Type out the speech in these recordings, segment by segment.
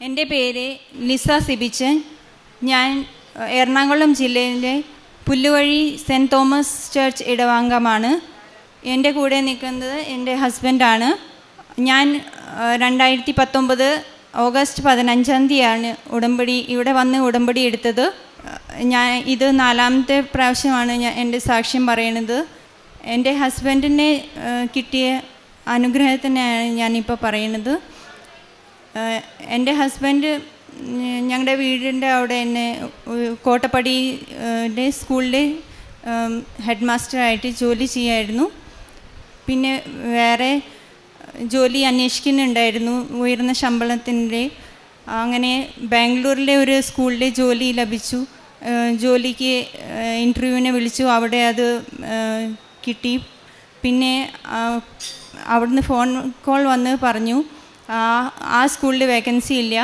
എൻ്റെ പേര് ലിസ സിബിച്ചൻ. ഞാൻ എറണാകുളം ജില്ലയിലെ പുല്ലുവഴി സെൻറ്റ് തോമസ് ചർച്ച് ഇടവാംഗമാണ്. എൻ്റെ കൂടെ നിൽക്കുന്നത് എൻ്റെ ഹസ്ബൻഡാണ്. ഞാൻ 2019 ഓഗസ്റ്റ് 15 ഇവിടെ വന്ന് ഉടമ്പടി എടുത്തത്. ഇത് 4ാമത്തെ പ്രാവശ്യമാണ് എൻ്റെ സാക്ഷ്യം പറയണത്. എൻ്റെ ഹസ്ബൻഡിനെ കിട്ടിയ അനുഗ്രഹത്തിനാണ് ഞാനിപ്പോൾ പറയണത്. എൻ്റെ ഹസ്ബൻഡ് ഞങ്ങളുടെ വീടിൻ്റെ അവിടെ തന്നെ കോട്ടപ്പടിയുടെ സ്കൂളിലെ ഹെഡ് മാസ്റ്ററായിട്ട് ജോലി ചെയ്യായിരുന്നു. പിന്നെ വേറെ ജോലി അന്വേഷിക്കുന്നുണ്ടായിരുന്നു, ഉയർന്ന ശമ്പളത്തിൻ്റെ. അങ്ങനെ ബാംഗ്ലൂരിലെ ഒരു സ്കൂളിൽ ജോലി ലഭിച്ചു. ജോലിക്ക് ഇൻ്റർവ്യൂവിനെ വിളിച്ചു, അവിടെ അത് കിട്ടി. പിന്നെ അവിടുന്ന് ഫോൺ കോൾ വന്ന് പറഞ്ഞു ആ സ്കൂളിൽ വേക്കൻസി ഇല്ല,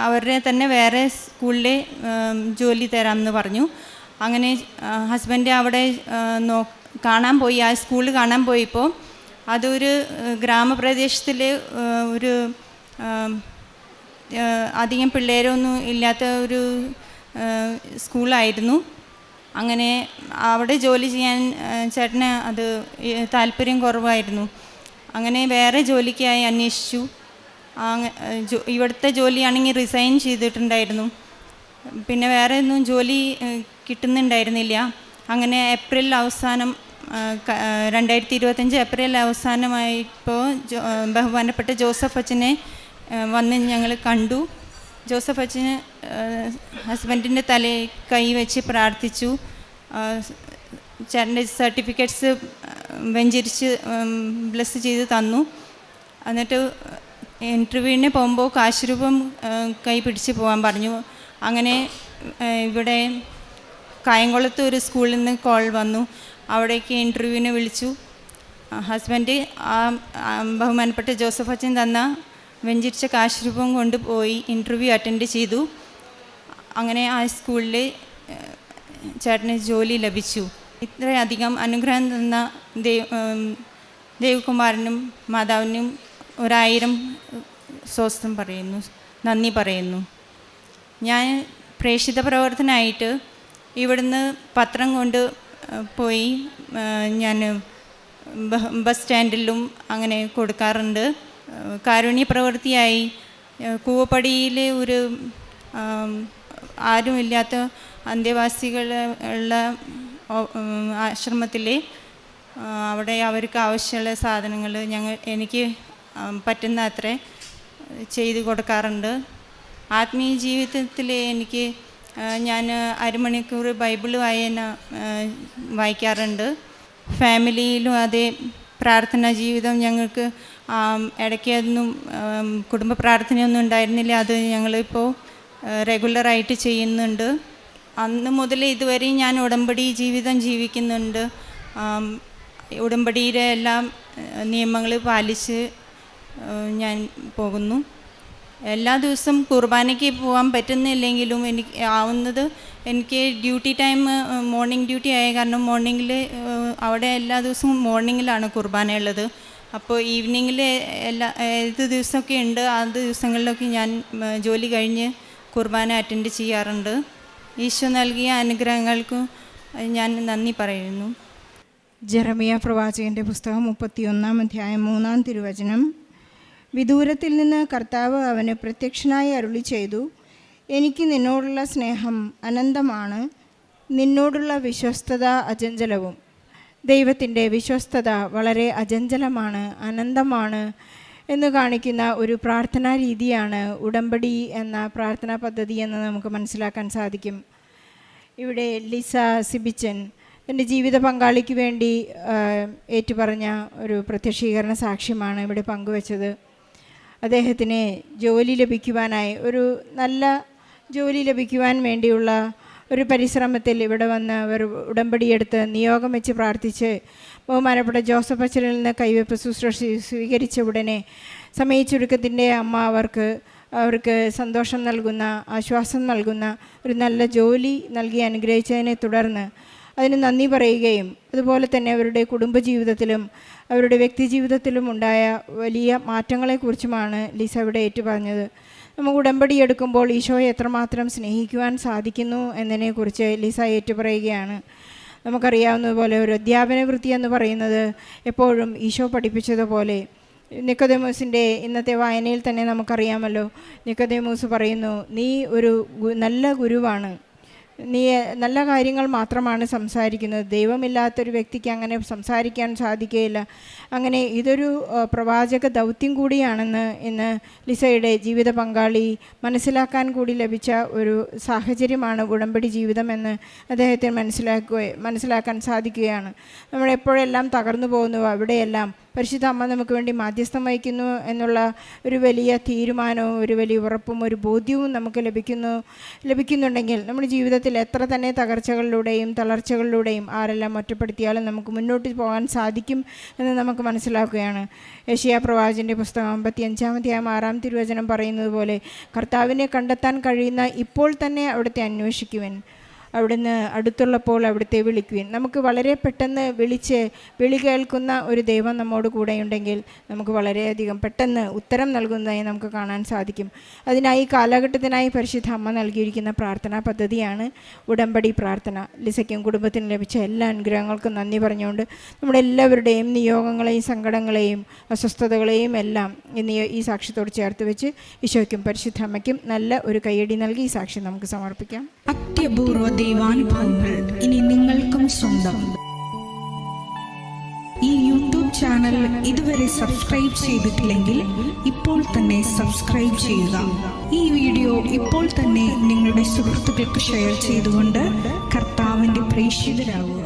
അവരുടെ തന്നെ വേറെ സ്കൂളിൽ ജോലി തരാമെന്ന് പറഞ്ഞു. അങ്ങനെ ഹസ്ബൻഡ് അവിടെ കാണാൻ പോയി. ആ സ്കൂൾ കാണാൻ പോയപ്പോൾ അതൊരു ഗ്രാമപ്രദേശത്തിൽ ഒരു അധികം പിള്ളേരൊന്നും ഇല്ലാത്ത ഒരു സ്കൂളായിരുന്നു. അങ്ങനെ അവിടെ ജോലി ചെയ്യാൻ ചേട്ടന് അത് താല്പര്യം കുറവായിരുന്നു. അങ്ങനെ വേറെ ജോലിക്കായി അന്വേഷിച്ചു. ഇവിടുത്തെ ജോലിയാണെങ്കിൽ റിസൈൻ ചെയ്തിട്ടുണ്ടായിരുന്നു. പിന്നെ വേറെ ഒന്നും ജോലി കിട്ടുന്നുണ്ടായിരുന്നില്ല. അങ്ങനെ ഏപ്രിൽ അവസാനം 2025 ഏപ്രിൽ അവസാനമായപ്പോൾ ബഹുമാനപ്പെട്ട ജോസഫ് അച്ഛനെ വന്ന് ഞങ്ങൾ കണ്ടു. ജോസഫ് അച്ഛന് ഹസ്ബൻഡിൻ്റെ തലയിൽ കൈ വെച്ച് പ്രാർത്ഥിച്ചു. ചേട്ടൻ്റെ സർട്ടിഫിക്കറ്റ്സ് വെഞ്ചരിച്ച് ബ്ലെസ് ചെയ്ത് തന്നു. എന്നിട്ട് ഇൻ്റർവ്യൂവിന് പോകുമ്പോൾ കാശുരൂപം കൈ പിടിച്ച് പോകാൻ പറഞ്ഞു. അങ്ങനെ ഇവിടെ കായംകുളത്ത് ഒരു സ്കൂളിൽ നിന്ന് കോൾ വന്നു. അവിടേക്ക് ഇൻ്റർവ്യൂവിന് വിളിച്ചു. ഹസ്ബൻഡ് ബഹുമാനപ്പെട്ട ജോസഫ് അച്ഛൻ തന്ന വെഞ്ചരിച്ച കാശുരൂപം കൊണ്ടുപോയി ഇൻ്റർവ്യൂ അറ്റൻഡ് ചെയ്തു. അങ്ങനെ ആ സ്കൂളിൽ ചേട്ടന് ജോലി ലഭിച്ചു. ഇത്രയധികം അനുഗ്രഹം തന്ന ദേവകുമാരനും മാതാവിനും 1000 സ്വസ്ത്രം പറയുന്നു, നന്ദി പറയുന്നു. ഞാൻ പ്രേക്ഷിത പ്രവർത്തനമായിട്ട് ഇവിടുന്ന് പത്രം കൊണ്ട് പോയി ഞാൻ ബസ് സ്റ്റാൻഡിലും അങ്ങനെ കൊടുക്കാറുണ്ട്. കാരുണ്യ പ്രവൃത്തിയായി കൂവപ്പടിയിലെ ഒരു ആരുമില്ലാത്ത അന്തേവാസികളുള്ള ആശ്രമത്തിൽ അവിടെ അവർക്ക് ആവശ്യമുള്ള സാധനങ്ങൾ എനിക്ക് പറ്റുന്ന അത്ര ചെയ്തു കൊടുക്കാറുണ്ട്. ആത്മീയ ജീവിതത്തിൽ ഞാൻ അരമണിക്കൂർ ബൈബിൾ വായിക്കാറുണ്ട്. ഫാമിലിയിലും അതേ പ്രാർത്ഥനാ ജീവിതം ഞങ്ങൾക്ക് ഇടയ്ക്കൊന്നും കുടുംബ പ്രാർത്ഥനയൊന്നും ഉണ്ടായിരുന്നില്ല. അത് ഞങ്ങളിപ്പോൾ റെഗുലറായിട്ട് ചെയ്യുന്നുണ്ട്. അന്ന് മുതൽ ഇതുവരെ ഞാൻ ഉടമ്പടി ജീവിതം ജീവിക്കുന്നുണ്ട്. ഉടമ്പടിയുടെ എല്ലാ നിയമങ്ങൾ പാലിച്ച് ഞാൻ പോകുന്നു. എല്ലാ ദിവസവും കുർബാനയ്ക്ക് പോകാൻ പറ്റുന്നില്ലെങ്കിലും എനിക്ക് ഡ്യൂട്ടി ടൈം മോർണിംഗ് ഡ്യൂട്ടി ആയ കാരണം മോർണിംഗിൽ അവിടെ എല്ലാ ദിവസവും മോർണിംഗിലാണ് കുർബാന ഉള്ളത്. അപ്പോൾ ഈവനിങ്ങിൽ ഏത് ദിവസമൊക്കെ ഉണ്ട് ആ ദിവസങ്ങളിലൊക്കെ ഞാൻ ജോലി കഴിഞ്ഞ് കുർബാന അറ്റൻഡ് ചെയ്യാറുണ്ട്. ഈശോ നൽകിയ അനുഗ്രഹങ്ങൾക്കും ഞാൻ നന്ദി പറയുന്നു. ജെറമിയ പ്രവാചകൻ്റെ പുസ്തകം 31-ാം അധ്യായം 3-ാം തിരുവചനം. വിദൂരത്തിൽ നിന്ന് കർത്താവ് അവന് പ്രത്യക്ഷനായി അരുളി ചെയ്തു, എനിക്ക് നിന്നോടുള്ള സ്നേഹം അനന്തമാണ്, നിന്നോടുള്ള വിശ്വസ്തത അചഞ്ചലവും. ദൈവത്തിൻ്റെ വിശ്വസ്തത വളരെ അചഞ്ചലമാണ്, അനന്തമാണ് എന്ന് കാണിക്കുന്ന ഒരു പ്രാർത്ഥനാ രീതിയാണ് ഉടമ്പടി എന്ന പ്രാർത്ഥനാ പദ്ധതി എന്ന് നമുക്ക് മനസ്സിലാക്കാൻ സാധിക്കും. ഇവിടെ ലിസ സിബിച്ചൻ തൻ്റെ ജീവിത പങ്കാളിക്ക് വേണ്ടി ഏറ്റുപറഞ്ഞ ഒരു പ്രത്യക്ഷീകരണ സാക്ഷ്യമാണ് ഇവിടെ പങ്കുവച്ചത്. അദ്ദേഹത്തിന് ജോലി ലഭിക്കുവാനായി, ഒരു നല്ല ജോലി ലഭിക്കുവാൻ വേണ്ടിയുള്ള ഒരു പരിശ്രമത്തിൽ ഇവിടെ വന്ന് അവർ ഉടമ്പടിയെടുത്ത് നിയോഗം വെച്ച് പ്രാർത്ഥിച്ച് ബഹുമാനപ്പെട്ട ജോസഫ് അച്ഛനിൽ നിന്ന് കൈവെപ്പ് ശുശ്രൂഷ സ്വീകരിച്ച ഉടനെ സമയച്ചുരുക്കത്തിൻ്റെ അമ്മ അവർക്ക് സന്തോഷം നൽകുന്ന, ആശ്വാസം നൽകുന്ന ഒരു നല്ല ജോലി നൽകി അനുഗ്രഹിച്ചതിനെ തുടർന്ന് അതിന് നന്ദി പറയുകയും അതുപോലെ തന്നെ അവരുടെ കുടുംബജീവിതത്തിലും അവരുടെ വ്യക്തി ജീവിതത്തിലും ഉണ്ടായ വലിയ മാറ്റങ്ങളെക്കുറിച്ചുമാണ് ലിസ ഇവിടെ ഏറ്റുപറഞ്ഞത്. നമുക്ക് ഉടമ്പടി എടുക്കുമ്പോൾ ഈശോയെ എത്രമാത്രം സ്നേഹിക്കുവാൻ സാധിക്കുന്നു എന്നതിനെക്കുറിച്ച് ലിസ ഏറ്റുപറയുകയാണ്. നമുക്കറിയാവുന്നതുപോലെ ഒരു അധ്യാപന വൃത്തി എന്ന് പറയുന്നത് എപ്പോഴും ഈശോ പഠിപ്പിച്ചതുപോലെ നിക്കോദേമോസിൻ്റെ ഇന്നത്തെ വായനയിൽ തന്നെ നമുക്കറിയാമല്ലോ. നിക്കോദേമോസ് പറയുന്നു, നീ ഒരു നല്ല ഗുരുവാണ്, നീ നല്ല കാര്യങ്ങൾ മാത്രമാണ് സംസാരിക്കുന്നത്, ദൈവമില്ലാത്തൊരു വ്യക്തിക്ക് അങ്ങനെ സംസാരിക്കാൻ സാധിക്കുകയില്ല. അങ്ങനെ ഇതൊരു പ്രവാചക ദൗത്യം കൂടിയാണെന്ന് ഇന്ന് ലിസയുടെ ജീവിത പങ്കാളി മനസ്സിലാക്കാൻ കൂടി ലഭിച്ച ഒരു സാഹചര്യമാണ് ഉടമ്പടി ജീവിതമെന്ന് അദ്ദേഹത്തിന് മനസ്സിലാക്കാൻ സാധിക്കുകയാണ്. നമ്മളെപ്പോഴെല്ലാം തകർന്നു പോകുന്നുവോ അവിടെയെല്ലാം പരിശുദ്ധ അമ്മ നമുക്ക് വേണ്ടി മാധ്യസ്ഥം വഹിക്കുന്നു എന്നുള്ള ഒരു വലിയ തീരുമാനവും ഒരു വലിയ ഉറപ്പും ഒരു ബോധ്യവും നമുക്ക് ലഭിക്കുന്നുണ്ടെങ്കിൽ നമ്മുടെ ജീവിതത്തിൽ എത്ര തന്നെ തകർച്ചകളിലൂടെയും തളർച്ചകളിലൂടെയും ആരെല്ലാം ഒറ്റപ്പെടുത്തിയാലും നമുക്ക് മുന്നോട്ട് പോകാൻ സാധിക്കും എന്ന് നമുക്ക് മനസ്സിലാക്കുകയാണ്. യെശയ്യാ പ്രവാചകൻ്റെ പുസ്തകം 55-ാം 6-ാം തിരുവചനം പറയുന്നത് പോലെ, കർത്താവിനെ കണ്ടെത്താൻ കഴിയുന്ന ഇപ്പോൾ തന്നെ അവിടുത്തെ അന്വേഷിക്കുവാൻ, അവിടുന്ന് അടുത്തുള്ളപ്പോൾ അവിടുത്തെ വിളിക്കുവിൻ. നമുക്ക് വളരെ പെട്ടെന്ന് വിളി കേൾക്കുന്ന ഒരു ദൈവം നമ്മോട് കൂടെയുണ്ടെങ്കിൽ നമുക്ക് വളരെയധികം പെട്ടെന്ന് ഉത്തരം നൽകുന്നതായി നമുക്ക് കാണാൻ സാധിക്കും. അതിനായി കാലഘട്ടത്തിനായി പരിശുദ്ധ അമ്മ നൽകിയിരിക്കുന്ന പ്രാർത്ഥനാ പദ്ധതിയാണ് ഉടമ്പടി പ്രാർത്ഥന. ലിസയ്ക്കും കുടുംബത്തിനും ലഭിച്ച എല്ലാ അനുഗ്രഹങ്ങൾക്കും നന്ദി പറഞ്ഞുകൊണ്ട് നമ്മുടെ എല്ലാവരുടെയും നിയോഗങ്ങളെയും സങ്കടങ്ങളെയും അസ്വസ്ഥതകളെയും എല്ലാം ഈ സാക്ഷ്യത്തോട് ചേർത്ത് വെച്ച് ഈശോയ്ക്കും പരിശുദ്ധ അമ്മയ്ക്കും നല്ല ഒരു കയ്യടി നൽകി ഈ സാക്ഷ്യം നമുക്ക് സമർപ്പിക്കാം. അത്യപൂർവ ദൈവാനുഭവങ്ങൾ ഇനി നിങ്ങൾക്കും സ്വന്തം. ഈ യൂട്യൂബ് ചാനൽ ഇതുവരെ സബ്സ്ക്രൈബ് ചെയ്തിട്ടില്ലെങ്കിൽ ഇപ്പോൾ തന്നെ സബ്സ്ക്രൈബ് ചെയ്യുക. ഈ വീഡിയോ ഇപ്പോൾ തന്നെ നിങ്ങളുടെ സുഹൃത്തുക്കൾക്ക് ഷെയർ ചെയ്തുകൊണ്ട് കർത്താവിൻ്റെ പ്രേക്ഷിതരാകുക.